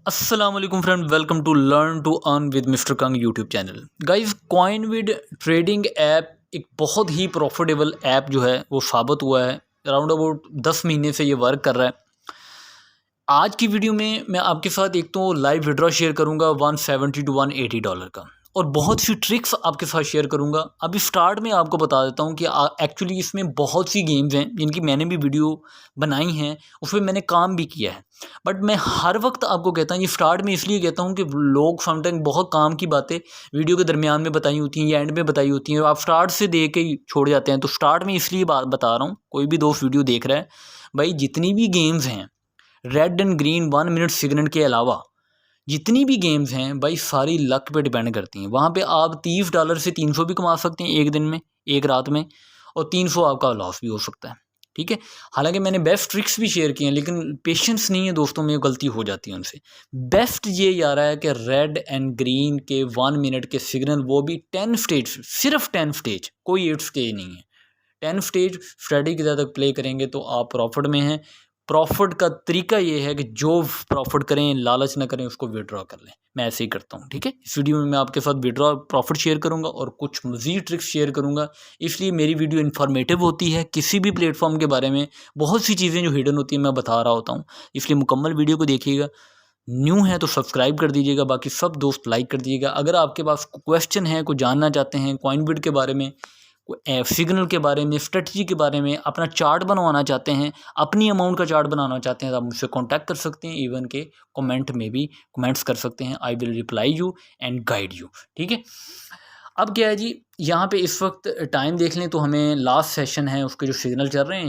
अस्सलाम वालेकुम friend, welcome to learn to earn with mister Kang YouTube channel. Guys, Coinwid trading app एक बहुत ही profitable app जो है वो साबित हुआ है। अराउंड अबाउट 10 महीने से ये वर्क कर रहा है। आज की वीडियो में मैं आपके साथ एक तो लाइव विड्रॉ शेयर करूंगा 170 टू $180 का, और बहुत सी ट्रिक्स आपके साथ शेयर करूंगा। अभी स्टार्ट में आपको बता देता हूं कि एक्चुअली इसमें बहुत सी गेम्स हैं जिनकी मैंने भी वीडियो बनाई हैं, उसमें मैंने काम भी किया है। बट मैं हर वक्त आपको कहता हूँ, ये स्टार्ट में इसलिए कहता हूँ कि लोग समटाइम बहुत काम की बातें वीडियो के दरमियान में बताई होती हैं या एंड में बताई होती हैं, और आप स्टार्ट से देख के ही छोड़ जाते हैं। तो स्टार्ट में इसलिए बात बता रहा हूँ, कोई भी दोस्त वीडियो देख रहा है, भाई जितनी भी गेम्स हैं red and green 1 minute signal के अलावा जितनी भी गेम्स हैं भाई, सारी लक पे डिपेंड करती हैं। वहाँ पे आप $30 से 300 भी कमा सकते हैं एक दिन में, एक रात में, और 300 आपका लॉस भी हो सकता है। ठीक है, हालांकि मैंने बेस्ट ट्रिक्स भी शेयर किए हैं, लेकिन पेशेंस नहीं है दोस्तों में, गलती हो जाती है उनसे। बेस्ट ये यार है कि रेड एंड ग्रीन के 1 मिनट के सिग्नल, वो भी 10 स्टेज, सिर्फ 10 स्टेज, कोई 8 स्टेज नहीं है। 10 स्टेज स्ट्रेटजी के तक प्ले करेंगे तो आप प्रॉफिट में हैं। प्रॉफिट का तरीका ये है कि जो प्रॉफिट करें, लालच ना करें, उसको विड्रॉ कर लें। मैं ऐसे ही करता हूँ। ठीक है, इस वीडियो में मैं आपके साथ विड्रॉ प्रॉफिट शेयर करूँगा और कुछ मज़ीद ट्रिक्स शेयर करूँगा। इसलिए मेरी वीडियो इन्फॉर्मेटिव होती है। किसी भी प्लेटफॉर्म के बारे में बहुत सी चीज़ें जो हिडन होती हैं मैं बता रहा होता हूँ, इसलिए मुकम्मल वीडियो को देखिएगा। न्यू है तो सब्सक्राइब कर दीजिएगा, बाकी सब दोस्त लाइक कर दीजिएगा। अगर आपके पास क्वेश्चन है, कुछ जानना चाहते हैं कॉइनबिट के बारे में, सिग्नल के बारे में, स्ट्रेटजी के बारे में, अपना चार्ट बनवाना चाहते हैं, अपनी अमाउंट का चार्ट बनाना चाहते हैं, तो आप मुझसे कांटेक्ट कर सकते हैं। इवन के कमेंट में भी कमेंट्स कर सकते हैं। I will reply you and guide you. ठीक है, अब क्या है जी, यहाँ पे इस वक्त टाइम देख लें तो हमें लास्ट सेशन है उसके जो सिग्नल चल रहे हैं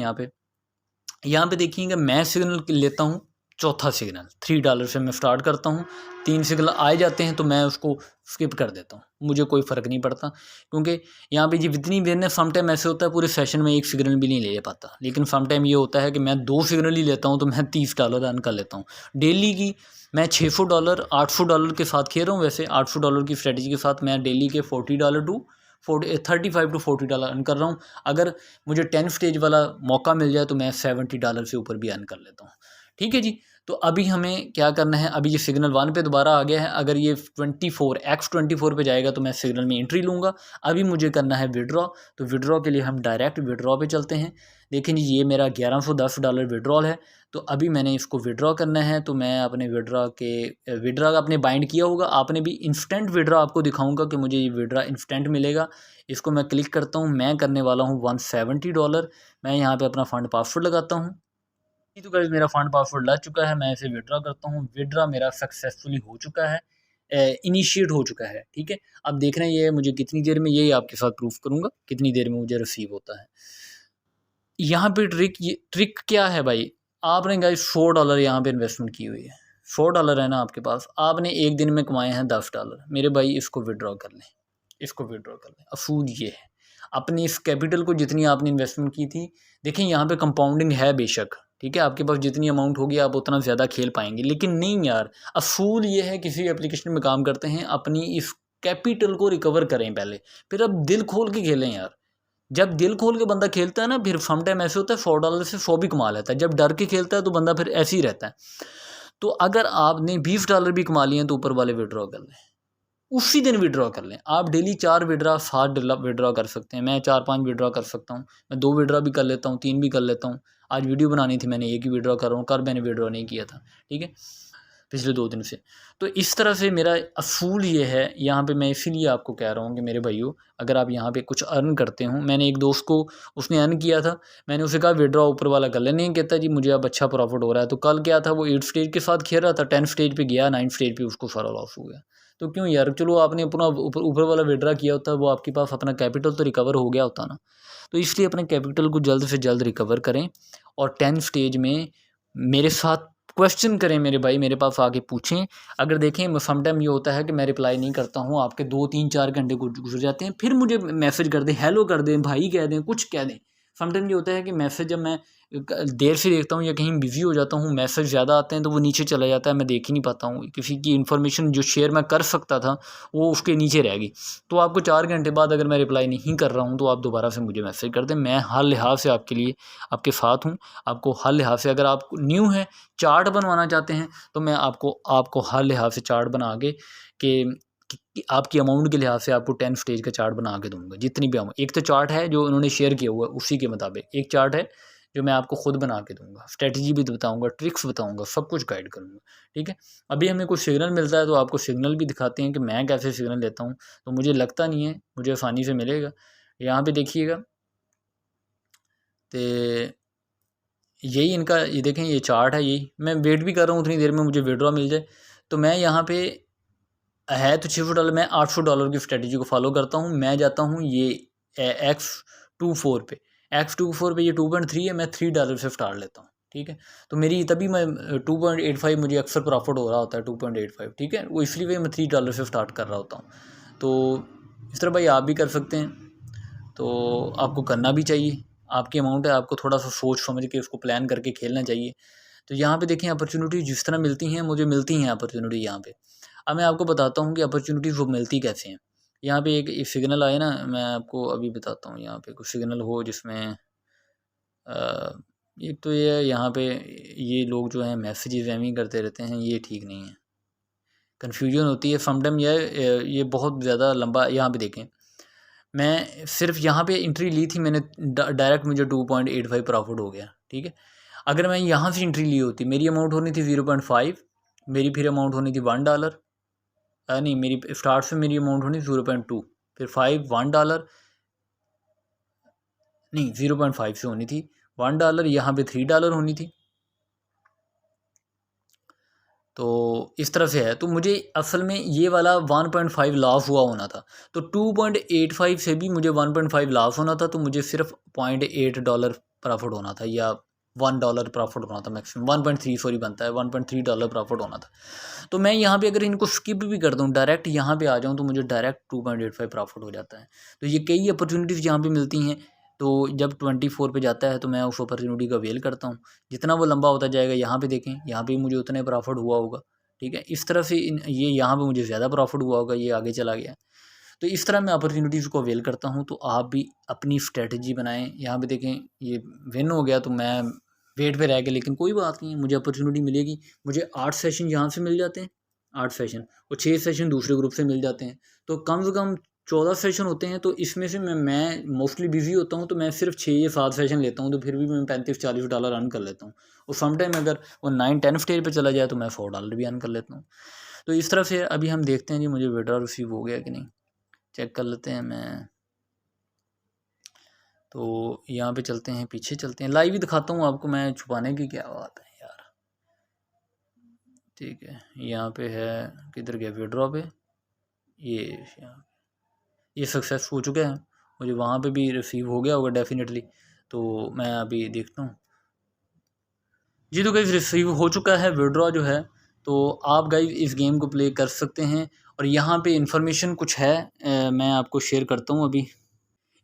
यहाँ पे देखिएगा। मैं सिग्नल लेता हूँ चौथा सिग्नल, $3 से मैं स्टार्ट करता हूँ। 3 सिग्नल आए जाते हैं तो मैं उसको स्किप कर देता हूँ, मुझे कोई फ़र्क नहीं पड़ता, क्योंकि यहाँ पे जितनी देर में समटाइम ऐसे होता है पूरे सेशन में एक सिग्नल भी नहीं ले पाता। लेकिन समटाइम ये होता है कि मैं 2 सिग्नल ही लेता हूँ तो मैं $30 अर्न कर लेता हूँ। डेली की मैं $600 $800 के साथ खेल रहा हूँ। वैसे $800 की स्ट्रेटजी के साथ मैं डेली के $40 टू 35 टू $40 अर्न कर रहा हूँ। अगर मुझे 10 स्टेज वाला मौका मिल जाए तो मैं $70 से ऊपर भी अर्न कर लेता हूँ। ठीक है जी, तो अभी हमें क्या करना है, अभी ये सिग्नल 1 पे दोबारा आ गया है। अगर ये 24 पे जाएगा तो मैं सिग्नल में एंट्री लूँगा। अभी मुझे करना है विड्रॉ, तो विड्रॉ के लिए हम डायरेक्ट विड्रॉ पे चलते हैं। देखें जी, ये मेरा $1110 विड्रॉल है। तो अभी मैंने इसको विड्रॉ करना है, तो मैं अपने विड्रॉ आपने बाइंड किया होगा, आपने भी इंस्टेंट विड्रॉ आपको दिखाऊंगा कि मुझे ये विड्रॉ इंस्टेंट मिलेगा। इसको मैं क्लिक करता हूँ, मैं करने वाला हूँ $170। मैं यहाँ पे अपना फंड पासवर्ड लगाता हूँ। तो गाइस, मेरा फंड पासवर्ड लग चुका है, मैं इसे विड्रॉ करता हूँ। विड्रॉ मेरा सक्सेसफुली हो चुका है, इनिशिएट हो चुका है। ठीक है, अब देख रहे हैं ये मुझे कितनी देर में, यही आपके साथ प्रूफ करूँगा कितनी देर में मुझे रिसीव होता है। यहाँ पे ट्रिक क्या है भाई, आपने गाइस $4 यहाँ पे इन्वेस्टमेंट की हुई है। $4 है ना आपके पास, आपने एक दिन में कमाए हैं $10। मेरे भाई इसको विड्रॉ कर लें, इसको विड्रॉ कर लें। असूल ये है, अपनी इस कैपिटल को जितनी आपने इन्वेस्टमेंट की थी, देखें यहाँ पे कंपाउंडिंग है बेशक, ठीक है, आपके पास जितनी अमाउंट होगी आप उतना ज़्यादा खेल पाएंगे, लेकिन नहीं यार, असूल ये है किसी एप्लीकेशन में काम करते हैं, अपनी इस कैपिटल को रिकवर करें पहले, फिर अब दिल खोल के खेलें यार। जब दिल खोल के बंदा खेलता है ना, फिर सम टाइम ऐसे होता है $4 से 100 भी कमा लेता है। जब डर के खेलता है तो बंदा फिर ऐसे ही रहता है। तो अगर आपने $20 भी कमा लिए हैं तो ऊपर वाले विड्रॉ कर लें, उसी दिन विड्रॉ कर लें। आप डेली 4 विड्रॉ 7 विड्रॉ कर सकते हैं। मैं 4-5 विड्रॉ कर सकता हूँ, मैं 2 विड्रॉ भी कर लेता हूँ, 3 भी कर लेता हूँ। आज वीडियो बनानी थी, मैंने एक ही विड्रॉ कर रहा हूँ, कल मैंने विड्रॉ नहीं किया था। ठीक है, पिछले 2 दिन से। तो इस तरह से मेरा असूल ये है, यहाँ पे मैं इसीलिए आपको कह रहा हूँ कि मेरे भाइयों, अगर आप यहाँ पे कुछ अर्न करते हो, मैंने एक दोस्त को, उसने अर्न किया था, मैंने उसे कहा विड्रॉ ऊपर वाला कर ले, नहीं कहता जी मुझे अब अच्छा प्रॉफिट हो रहा है। तो कल क्या था, वो 8 स्टेज के साथ खेल रहा था, 10 स्टेज पे गया, 9 स्टेज पे उसको सारा लॉस हो गया। तो क्यों यार, चलो आपने अपना ऊपर वाला विड्रॉ किया होता, वो आपके पास अपना कैपिटल तो रिकवर हो गया होता ना। तो इसलिए अपने कैपिटल को जल्द से जल्द रिकवर करें, और 10 स्टेज में मेरे साथ क्वेश्चन करें मेरे भाई, मेरे पास आके पूछें। अगर देखें समटाइम ये होता है कि मैं रिप्लाई नहीं करता हूँ, आपके 2-3-4 घंटे गुजर जाते हैं, फिर मुझे मैसेज कर दें, हेलो कर दें, भाई कह दें, कुछ कह दें, समटाइम ये होता है कि मैसेज जब मैं देर से देखता हूँ या कहीं बिज़ी हो जाता हूँ, मैसेज ज़्यादा आते हैं तो वो नीचे चला जाता है, मैं देख ही नहीं पाता हूँ। किसी की इन्फॉर्मेशन जो शेयर मैं कर सकता था वो उसके नीचे रह गई। तो आपको 4 घंटे बाद अगर मैं रिप्लाई नहीं कर रहा हूँ तो आप दोबारा से मुझे मैसेज कर दें। मैं हर लिहाज से आपके लिए आपके साथ हूँ। आपको हर लिहाज से, अगर आप न्यू हैं, चार्ट बनवाना चाहते हैं तो मैं आपको हर लिहाज से चार्ट बना के कि आपकी अमाउंट के लिहाज से आपको 10 स्टेज का चार्ट बना के दूँगा, जितनी भी अमाउंट। एक तो चार्ट है जो उन्होंने शेयर किया हुआ है उसी के मुताबिक, एक चार्ट है जो मैं आपको खुद बना के दूँगा, स्ट्रैटेजी भी बताऊँगा, ट्रिक्स बताऊँगा, सब कुछ गाइड करूँगा, ठीक है। अभी हमें कुछ सिग्नल मिलता है तो आपको सिग्नल भी दिखाते हैं कि मैं कैसे सिग्नल लेता हूँ, तो मुझे लगता नहीं है मुझे आसानी से मिलेगा। यहाँ पे देखिएगा, तो यही इनका, ये देखें ये चार्ट है, यही मैं वेट भी कर रहा हूँ उतनी देर में मुझे विड्रॉ मिल जाए। तो मैं यहाँ पे है तो $600, मैं $800 की स्ट्रेटजी को फॉलो करता हूँ। मैं जाता हूँ ये X24 पे, X24 पे ये 2.3 है, मैं $3 से स्टार्ट लेता हूँ, ठीक है। तो मेरी तभी मैं 2.85 मुझे अक्सर प्रॉफिट हो रहा होता है, 2.85, ठीक है। वो इसलिए मैं $3 से स्टार्ट कर रहा होता हूँ। तो इस तरह भाई आप भी कर सकते हैं, तो आपको करना भी चाहिए। आपकी अमाउंट है, आपको थोड़ा सा सोच समझ के उसको प्लान करके खेलना चाहिए। तो यहाँ पे देखें अपॉर्चुनिटी जिस तरह मिलती हैं, मुझे मिलती हैं अपॉर्चुनिटी यहाँ पे। अब मैं आपको बताता हूँ कि अपॉर्चुनिटीज़ वो मिलती कैसे हैं। यहाँ पे एक सिग्नल आए ना, मैं आपको अभी बताता हूँ। यहाँ पे कुछ सिग्नल हो जिसमें एक तो ये यहाँ पे ये लोग जो हैं मैसेजेस एम ही करते रहते हैं, ये ठीक नहीं है, कन्फ्यूजन होती है समटाइम। ये बहुत ज़्यादा लंबा। यहाँ पे देखें, मैं सिर्फ यहाँ पे एंट्री ली थी मैंने, डायरेक्ट मुझे 2.85 प्रॉफिट हो गया, ठीक है। अगर मैं यहाँ से एंट्री ली होती, मेरी अमाउंट होनी थी 0.5, मेरी फिर अमाउंट होनी थी $1, नहीं, मेरी स्टार्ट से मेरी अमाउंट होनी 0.2, फिर 5, $1, नहीं 0.5 से होनी थी $1, यहाँ पे $3 होनी थी। तो इस तरह से है। तो मुझे असल में ये वाला 1.5 लॉस हुआ होना था, तो 2.85 से भी मुझे 1.5 लॉस होना था, तो मुझे सिर्फ $0.8 प्रॉफिट होना था, या $1 प्रॉफिट होना था मैक्सिमम। 1.3 सॉरी बनता है, $1.3 प्रॉफिट होना था। तो मैं यहाँ पे अगर इनको स्किप भी कर दूँ, डायरेक्ट यहाँ पे आ जाऊँ, तो मुझे डायरेक्ट 2.85 प्रॉफिट हो जाता है। तो ये कई अपॉर्चुनिटीज़ यहाँ पे मिलती हैं। तो जब 24 पे जाता है तो मैं उस अपॉर्चुनिटी का अवेल करता हूँ। जितना वो लंबा होता जाएगा, यहाँ पे देखें, यहाँ पे मुझे उतने प्रॉफिट हुआ होगा, ठीक है। इस तरह से ये यहाँ पे मुझे ज़्यादा प्रॉफिट हुआ होगा, ये आगे चला गया। तो इस तरह मैं अपॉर्चुनिटीज़ को अवेल करता हूँ। तो आप भी अपनी स्ट्रेटजी बनाएं। यहाँ पे देखें ये विन हो गया, तो मैं वेट पे रह गया, लेकिन कोई बात नहीं है, मुझे अपॉर्चुनिटी मिलेगी। मुझे 8 सेशन यहाँ से मिल जाते हैं, 8 सेशन, और 6 सेशन दूसरे ग्रुप से मिल जाते हैं। तो कम से कम 14 सेशन होते हैं। तो इसमें से मैं मोस्टली बिजी होता हूँ, तो मैं सिर्फ 6 या 7 सेशन लेता हूँ, तो फिर भी मैं $35-40 अर्न कर लेता हूँ। और सम टाइम अगर वो 9-10 स्टेज पे चला जाए तो मैं $4 भी अर्न कर लेता हूँ। तो इस तरह से अभी हम देखते हैं जी मुझे विड्रॉ रिसीव हो गया कि नहीं, चेक कर लेते हैं। मैं तो यहाँ पे चलते हैं, पीछे चलते हैं, लाइव ही दिखाता हूँ आपको, मैं छुपाने की क्या बात है यार, ठीक है। यहाँ पे है, किधर गया विड्रॉ पे, ये सक्सेस हो चुका है, मुझे वहाँ पे भी रिसीव हो गया होगा डेफिनेटली। तो मैं अभी देखता हूँ जी। तो गाइस रिसीव हो चुका है विड्रॉ जो है। तो आप गाइस इस गेम को प्ले कर सकते हैं। और यहाँ पे इन्फॉर्मेशन कुछ है, मैं आपको शेयर करता हूँ। अभी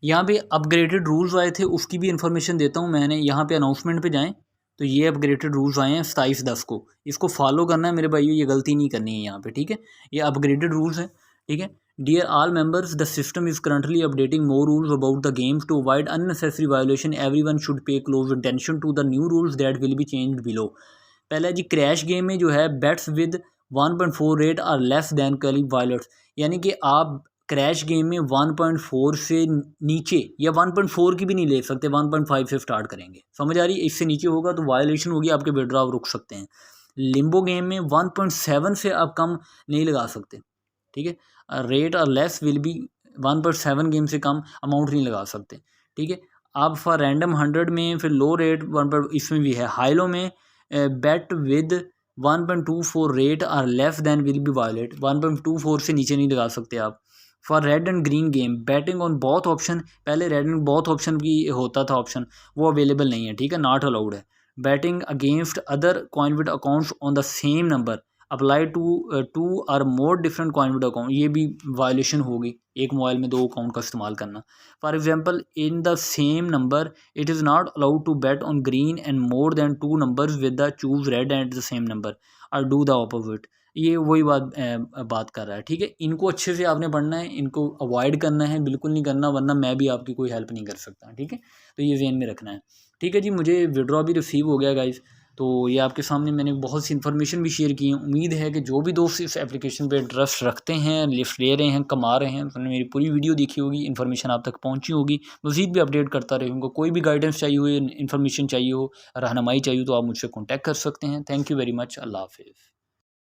यहाँ पे अपग्रेडेड रूल्स आए थे, उसकी भी इन्फॉर्मेशन देता हूँ। मैंने यहाँ पे अनाउंसमेंट पे जाएँ, तो ये अपग्रेडेड रूल्स आए हैं 27/10 को, इसको फॉलो करना है मेरे भाइयों, ये गलती नहीं करनी है यहाँ पे, ठीक है। ये अपग्रेडेड रूल्स हैं, ठीक है। Dear all members, the system is currently updating more rules about the games to avoid unnecessary violation. Everyone should pay close attention to the new rules that will be changed below. पहला जी, crash game में जो है bets with 1.4 rate are less than कली violates, यानी कि आप crash game में 1.4 से नीचे, या 1.4 की भी नहीं ले सकते, 1.5 से स्टार्ट करेंगे, समझ आ रही है। इससे नीचे होगा तो वायलेशन होगी, आपके विड्रॉ रुक सकते हैं। लिम्बो गेम में 1.7 से आप कम नहीं लगा सकते, ठीक है। रेट और लेस विल बी 1.7 गेम से कम अमाउंट नहीं लगा सकते, ठीक है। आप फॉर रैंडम 100 में फिर लो रेट 1, इसमें भी है। हाईलो में बेट विद 1.24 रेट और less than will be violate, 1.24 से नीचे नहीं लगा सकते आप। For red and green game betting on both option, पहले रेड एंड बोथ ऑप्शन की होता था ऑप्शन, वो अवेलेबल नहीं है, ठीक है, नॉट अलाउड है। Betting against other coin with accounts on the same number, apply two or more different Coinwid account, ये भी वायलेशन होगी, एक मोबाइल में 2 अकाउंट का इस्तेमाल करना। For example in the same number it is not allowed to bet on green and more than 2 numbers with the choose red and the same number और do the opposite. ये वही बात कर रहा है, ठीक है। इनको अच्छे से आपने पढ़ना है, इनको अवॉइड करना है, बिल्कुल नहीं करना, वरना मैं भी आपकी कोई हेल्प नहीं कर सकता, ठीक है। तो ये ज़हन में रखना है, ठीक है जी। मुझे विड्रॉ भी रिसीव हो गया गाइज़, तो ये आपके सामने मैंने बहुत सी इन्फॉर्मेशन भी शेयर की है। उम्मीद है कि जो भी दोस्त इस एप्लीकेशन पे इंटरेस्ट रखते हैं, लिफ्ट ले रहे हैं, कमा रहे हैं, उन्होंने मेरी पूरी वीडियो देखी होगी, इन्फॉर्मेशन आप तक पहुंची होगी। मज़ीद भी अपडेट करता रहूँगा। कोई भी गाइडेंस चाहिए हो, इन्फॉर्मेशन चाहिए हो, रहनुमाई चाहिए हो, तो आप मुझसे कॉन्टैक्ट कर सकते हैं। Thank you very much. अल्लाह हाफिज़।